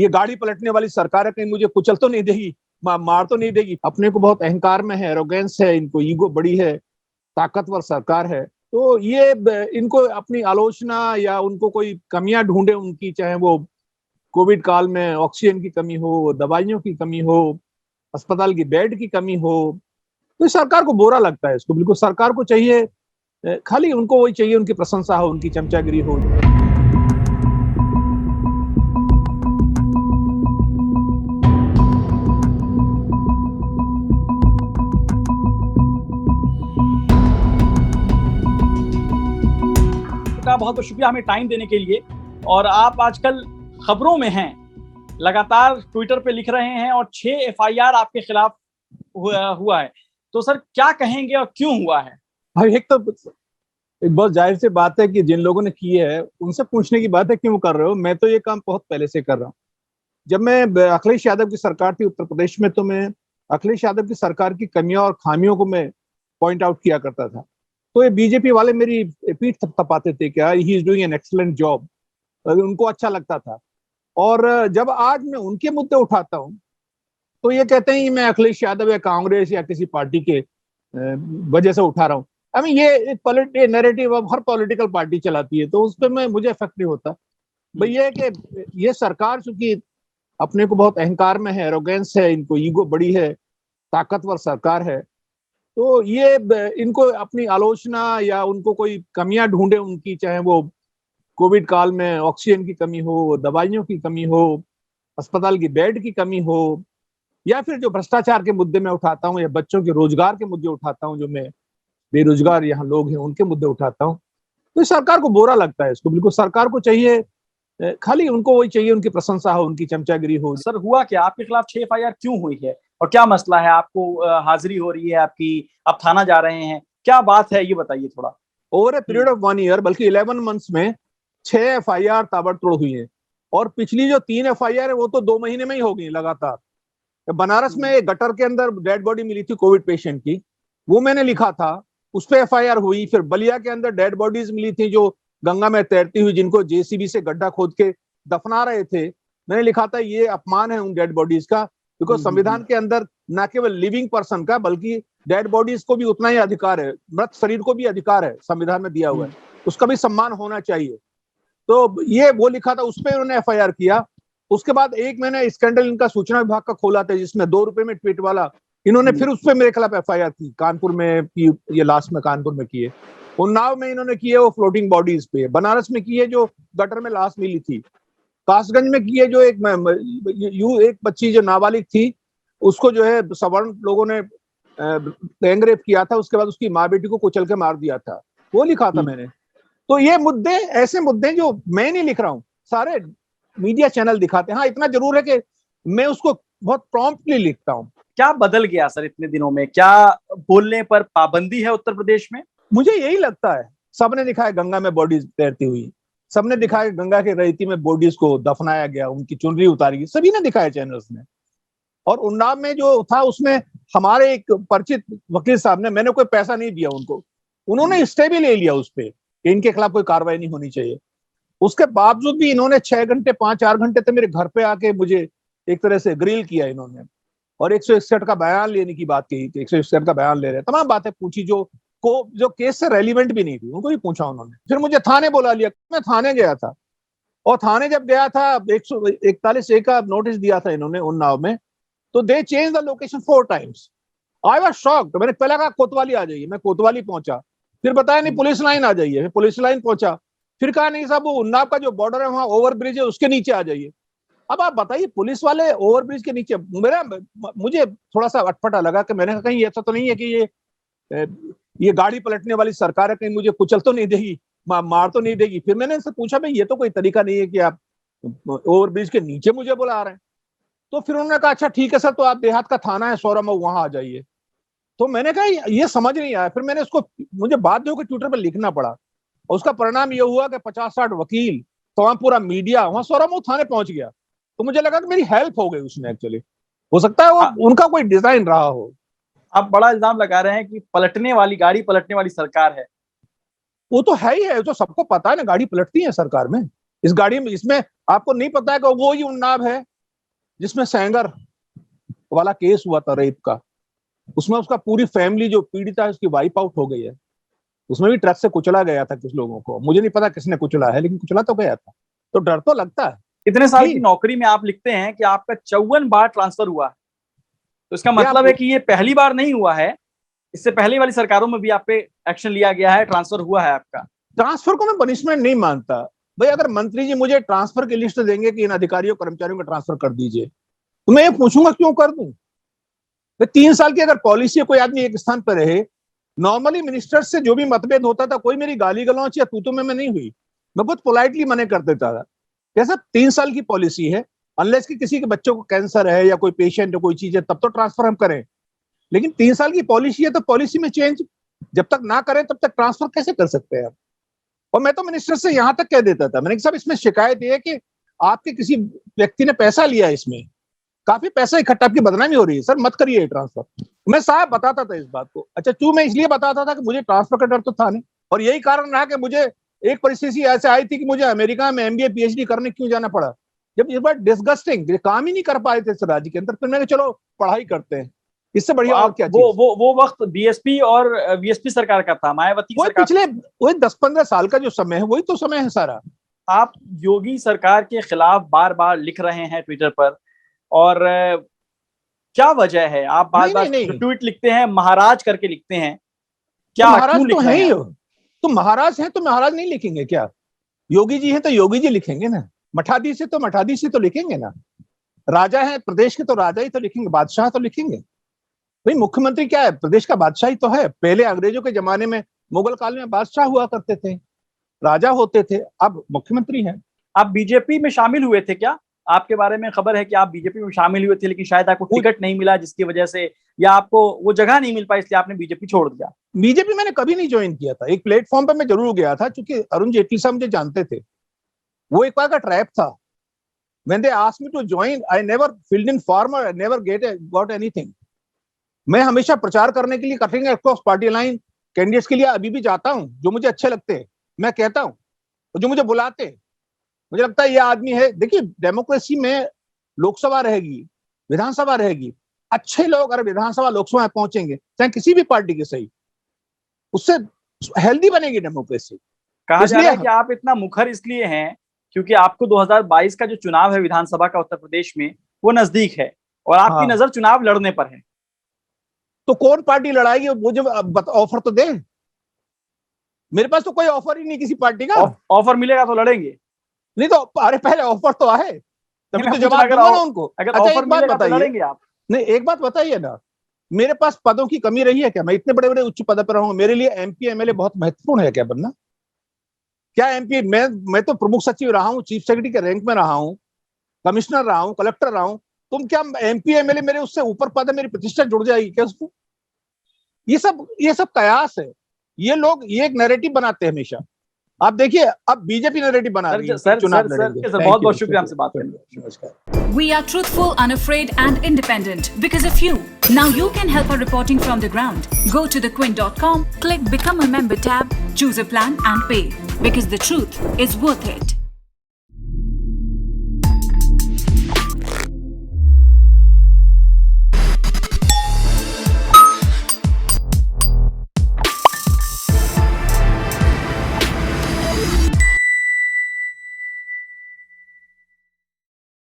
ये गाड़ी पलटने वाली सरकार है, कहीं मुझे कुचल तो नहीं देगी, मार तो नहीं देगी। अपने को बहुत अहंकार में है, एरोगेंस है, इनको ईगो बड़ी है, ताकतवर सरकार है। तो ये इनको अपनी आलोचना या उनको कोई कमियां ढूंढे उनकी, चाहे वो कोविड काल में ऑक्सीजन की कमी हो, दवाइयों की कमी हो, अस्पताल की बेड की कमी हो, तो इस सरकार को बुरा लगता है। इसको बिल्कुल सरकार को चाहिए, खाली उनको वही चाहिए, उनकी प्रशंसा हो, उनकी चमचागिरी हो। का बहुत बहुत शुक्रिया हमें टाइम देने के लिए। और आप आजकल खबरों में हैं, लगातार ट्विटर पे लिख रहे हैं और 6 एफआईआर आपके खिलाफ हुआ है। तो सर क्या कहेंगे और क्यों हुआ है? भाई एक बहुत जाहिर सी बात है कि जिन लोगों ने की है उनसे पूछने की बात है क्यों कर रहे हो। मैं तो ये काम बहुत पहले से कर रहा हूँ। जब मैं अखिलेश यादव की सरकार थी उत्तर प्रदेश में, तो मैं अखिलेश यादव की सरकार की कमियों और खामियों को मैं पॉइंट आउट किया करता था। तो ये बीजेपी वाले मेरी पीठ थपथपाते थे, क्या he is doing an excellent job, उनको अच्छा लगता था। और जब आज मैं उनके मुद्दे उठाता हूँ तो ये कहते हैं मैं अखिलेश यादव या कांग्रेस या किसी पार्टी के वजह से उठा रहा हूँ। आई मीन ये नैरेटिव अब हर पॉलिटिकल पार्टी चलाती है, तो उस पर मैं मुझे इफेक्ट नहीं होता। भाई ये है कि ये सरकार चूंकि अपने को बहुत अहंकार में है, एरोगेंस है, इनको ईगो बड़ी है, ताकतवर सरकार है। तो ये इनको अपनी आलोचना या उनको कोई कमियां ढूंढे उनकी, चाहे वो कोविड काल में ऑक्सीजन की कमी हो, दवाइयों की कमी हो, अस्पताल की बेड की कमी हो, या फिर जो भ्रष्टाचार के मुद्दे में उठाता हूँ, या बच्चों के रोजगार के मुद्दे उठाता हूँ, जो मैं बेरोजगार यहाँ लोग हैं उनके मुद्दे उठाता हूँ, तो सरकार को बुरा लगता है। इसको बिल्कुल सरकार को चाहिए, खाली उनको वही चाहिए, उनकी प्रशंसा हो, उनकी चमचागिरी हो। सर हुआ क्या, आपके खिलाफ 6 एफआईआर क्यों हुई है और क्या मसला है? आपको हाजिरी हो रही है आपकी, आप थाना जा रहे हैं, क्या बात है ये बताइए थोड़ा। Over a period of 1 year, बल्कि 11 मंथ्स में 6 एफआईआर ताबड़तोड़ हुई है। और पिछली जो 3 एफआईआर है वो तो 2 महीने में ही हो गई लगातार। बनारस में एक गटर के अंदर डेड बॉडी मिली थी कोविड पेशेंट की, वो मैंने लिखा था, उस पर एफआईआर हुई। फिर बलिया के अंदर डेड बॉडीज मिली थी जो गंगा में तैरती हुई, जिनको जेसीबी से गड्ढा खोद के दफना रहे थे, मैंने लिखा था ये अपमान है उन डेड बॉडीज का। बिकॉज संविधान के अंदर न केवल लिविंग पर्सन का बल्कि डेड बॉडीज को भी उतना ही अधिकार है, मृत शरीर को भी अधिकार है, संविधान में दिया हुआ है, उसका भी सम्मान होना चाहिए। तो ये वो लिखा था, उस पर उन्होंने एफआईआर किया। उसके बाद एक मैंने स्कैंडल इनका सूचना विभाग का खोला था, जिसमें 2 रुपए में ट्वीट वाला, इन्होंने फिर उस पर मेरे खिलाफ एफआईआर की, कानपुर में की, ये लास्ट में कानपुर में किए। उन्नाव में इन्होंने किए वो फ्लोटिंग बॉडीज पे, बनारस में किए जो गटर में लाश मिली थी, कासगंज में किए जो एक बच्ची जो नाबालिग थी उसको जो है सवर्ण लोगों ने गैंग रेप किया था, उसके बाद उसकी माँ बेटी को कुचल के मार दिया था, वो लिखा था मैंने। तो ये मुद्दे, ऐसे मुद्दे जो मैं नहीं लिख रहा हूँ, सारे मीडिया चैनल दिखाते हैं। हाँ इतना जरूर है कि मैं उसको बहुत प्रॉम्प्टली लिखता हूँ। क्या बदल गया सर इतने दिनों में? क्या बोलने पर पाबंदी है उत्तर प्रदेश में? मुझे यही लगता है। सबने दिखाया गंगा में बॉडीज तैरती हुई, सबने दिखाया गंगा के रेती में बॉडीज को दफनाया गया, उनकी चुनरी उतारी गई, सभी ने दिखाया चैनल्स ने। और उन्नाव में जो था उसमें हमारे एक परिचित वकील साहब ने, मैंने कोई पैसा नहीं दिया उनको, उन्होंने स्टे भी ले लिया उस पर कि इनके खिलाफ कोई कार्रवाई नहीं होनी चाहिए। उसके बावजूद भी इन्होंने 6 घंटे 5-4 घंटे तक मेरे घर पे आके मुझे एक तरह से ग्रिल किया इन्होंने, और 161 का बयान लेने की बात कही कि 161 का बयान ले रहे, तमाम बातें पूछी जो केस से रेलिवेंट भी नहीं थी, उनको भी पूछा उन्होंने। फिर मुझे थाने बुला लिया, मैं थाने गया था, और थाने जब गया था 141A का नोटिस दिया था इन्होंने उन्नाव में, तो दे change the location 4 times. I was shocked. मैंने पहले कहा कोतवाली आ जाइए, मैं कोतवाली पहुंचा, फिर बताया नहीं पुलिस लाइन आ जाइए, पुलिस लाइन पहुंचा, फिर कहा नहीं साहब वो उन्नाव का जो बॉर्डर है वहां ओवर ब्रिज है उसके नीचे आ जाइए। अब आप बताइए, पुलिस वाले ओवर ब्रिज के नीचे, मुझे थोड़ा सा अटपटा लगा कि मैंने कहा कहीं ऐसा तो नहीं है कि ये गाड़ी पलटने वाली सरकार है, कहीं मुझे कुचल तो नहीं देगी, मार तो नहीं देगी। फिर मैंने इनसे पूछा भाई ये तो कोई तरीका नहीं है कि आप ओवर ब्रिज के नीचे मुझे बुला रहे हैं। तो फिर उन्होंने कहा अच्छा ठीक है सर, तो आप देहात का थाना है सौरमऊ, वहां आ जाइए। तो मैंने कहा ये समझ नहीं आया। फिर मैंने उसको, मुझे बाध्य होकर ट्विटर पर लिखना पड़ा, और उसका परिणाम ये हुआ कि 50-60 वकील, तमाम पूरा मीडिया वहां सौरमऊ थाने पहुंच गया। तो मुझे लगा कि मेरी हेल्प हो गई उसमें। एक्चुअली हो सकता है वो उनका कोई डिजाइन रहा हो। आप बड़ा इल्जाम लगा रहे हैं कि गाड़ी पलटने वाली सरकार है। वो तो है ही है, तो सबको पता है ना, गाड़ी पलटती है सरकार में। इस गाड़ी में, इसमें आपको नहीं पता है कि वो ही उन्नाव है जिसमें सेंगर वाला केस हुआ था रेप का, उसमें उसका पूरी फैमिली जो पीड़िता है उसकी वाइप आउट हो गई है। उसमें भी ट्रक से कुचला गया था कुछ लोगों को, मुझे नहीं पता किसने कुचला है, लेकिन कुचला तो गया था। तो डर तो लगता है। इतने साल की नौकरी में आप लिखते हैं कि आपका 54 बार ट्रांसफर हुआ है, तो इसका मतलब है कि ये पहली बार नहीं हुआ है, इससे पहले वाली सरकारों में भी आप पे एक्शन लिया गया है, ट्रांसफर हुआ है आपका। ट्रांसफर को मैं पनिशमेंट नहीं मानता भाई। अगर मंत्री जी मुझे ट्रांसफर की लिस्ट देंगे कि इन अधिकारियों कर्मचारियों को ट्रांसफर कर दीजिए, तो मैं ये पूछूंगा क्यों कर दूं। 3 साल की अगर पॉलिसी है, कोई आदमी एक स्थान पर रहे, नॉर्मली मिनिस्टर से जो भी मतभेद होता था, कोई मेरी गाली गलौच या तू में नहीं हुई, मैं बहुत पोलाइटली मना कर देता था। कैसा 3 साल की पॉलिसी है, अनलेस कि किसी के बच्चों को कैंसर है या कोई पेशेंट है, कोई चीज है, तब तो ट्रांसफर हम करें। लेकिन 3 साल की पॉलिसी है तो पॉलिसी में चेंज जब तक ना करें तब तक ट्रांसफर कैसे कर सकते हैं। और मैं तो मिनिस्टर से यहां तक कह देता था, मैंने कहा साहब इसमें शिकायत ये है कि आपके किसी व्यक्ति ने पैसा लिया, इसमें काफी पैसा इकट्ठा, आपकी बदनामी हो रही है, सर मत करिए ट्रांसफर। मैं साहब बताता था इस बात को। अच्छा क्यों मैं इसलिए बताता था कि मुझे ट्रांसफर का डर तो था नहीं, और यही कारण रहा कि मुझे एक परिस्थिति ऐसे आई थी कि मुझे अमेरिका में MBA PhD करने क्यों जाना पड़ा, जब इस बार डिस्गस्टिंग काम ही नहीं कर पाए थे इस राज्य के अंदर। फिर मैंने चलो पढ़ाई करते हैं, इससे बढ़िया और क्या चीज। वो वक्त BSP और VSP सरकार का था, मायावती की सरकार। पिछले वही 10-15 साल का जो समय है वही तो समय है सारा। आप योगी सरकार के खिलाफ बार बार लिख रहे हैं ट्विटर पर, और क्या वजह है? आप बार बार ट्वीट लिखते हैं, महाराज करके लिखते हैं, क्या महाराज तो है ही। तो महाराज है तो महाराज नहीं लिखेंगे क्या? योगी जी है तो योगी जी लिखेंगे ना, मठाधीश है तो मठाधीश तो लिखेंगे ना, राजा है प्रदेश के तो राजा ही तो लिखेंगे, बादशाह तो लिखेंगे। भाई मुख्यमंत्री क्या है, प्रदेश का बादशाह ही तो है। पहले अंग्रेजों के जमाने में, मुगल काल में बादशाह हुआ करते थे, राजा होते थे, अब मुख्यमंत्री है। आप बीजेपी में शामिल हुए थे क्या? आपके बारे में खबर है कि आप बीजेपी में शामिल हुए थे, लेकिन शायद आपको टिकट नहीं मिला जिसकी वजह से, या आपको वो जगह नहीं मिल पाई इसलिए आपने बीजेपी छोड़ दिया। बीजेपी मैंने कभी नहीं ज्वाइन किया था। एक प्लेटफॉर्म पर मैं जरूर गया था क्योंकि अरुण जेटली साहब मुझे जानते थे, वो एक बार का ट्रैप था। When they asked me to join, I never filled in form or I never got anything. मैं हमेशा प्रचार करने के लिए cutting across party line candidates के लिए अभी भी जाता हूं, जो मुझे अच्छे लगते हैं मैं कहता हूं, और जो मुझे बुलाते हैं मुझे लगता है ये आदमी है। देखिए डेमोक्रेसी में लोकसभा रहेगी, विधानसभा रहेगी, अच्छे लोग अगर विधानसभा लोकसभा में पहुंचेंगे चाहे किसी भी पार्टी के, सही, उससे हेल्दी बनेगी डेमोक्रेसी। कहा जा रहा है कि आप इतना मुखर इसलिए हैं क्योंकि आपको 2022 का जो चुनाव है विधानसभा का उत्तर प्रदेश में, वो नजदीक है और आपकी नजर चुनाव लड़ने पर है। तो कौन पार्टी लड़ाएगी, मुझे ऑफर तो दे। मेरे पास तो कोई ऑफर ही नहीं किसी पार्टी का। ऑफर मिलेगा तो लड़ेंगे, नहीं तो अरे पहले ऑफर तो आए तभी तो जवाब दूंगा ना उनको। अगर ऑफर मिलेगा तो लड़ेंगे आप। नहीं एक बात बताइए ना, मेरे पास पदों की कमी रही है क्या? मैं इतने बड़े बड़े उच्च पद पर रहूंगा, मेरे लिए MP MLA बहुत महत्वपूर्ण है क्या बनना? क्या MP, मैं तो प्रमुख सचिव रहा हूँ, चीफ सेक्रेटरी के रैंक में रहा हूँ, कमिश्नर रहा हूँ, कलेक्टर रहा हूँ। तुम क्या MP MLA मेरे उससे ऊपर पद है, मेरी प्रतिष्ठा जुड़ जाएगी क्या उसको? ये सब कयास है। ये लोग ये एक नैरेटिव बनाते हैं हमेशा। आप देखिए अब बीजेपी नैरेटिव बना रही है। सर बहुत बहुत शुक्रिया आपसे बात करने का। नमस्कार। We are truthful, unafraid and independent because of you. Now you can help our reporting from the ground. Go to thequint.com, click Become a Member tab, choose a plan and pay. Because the truth is worth it.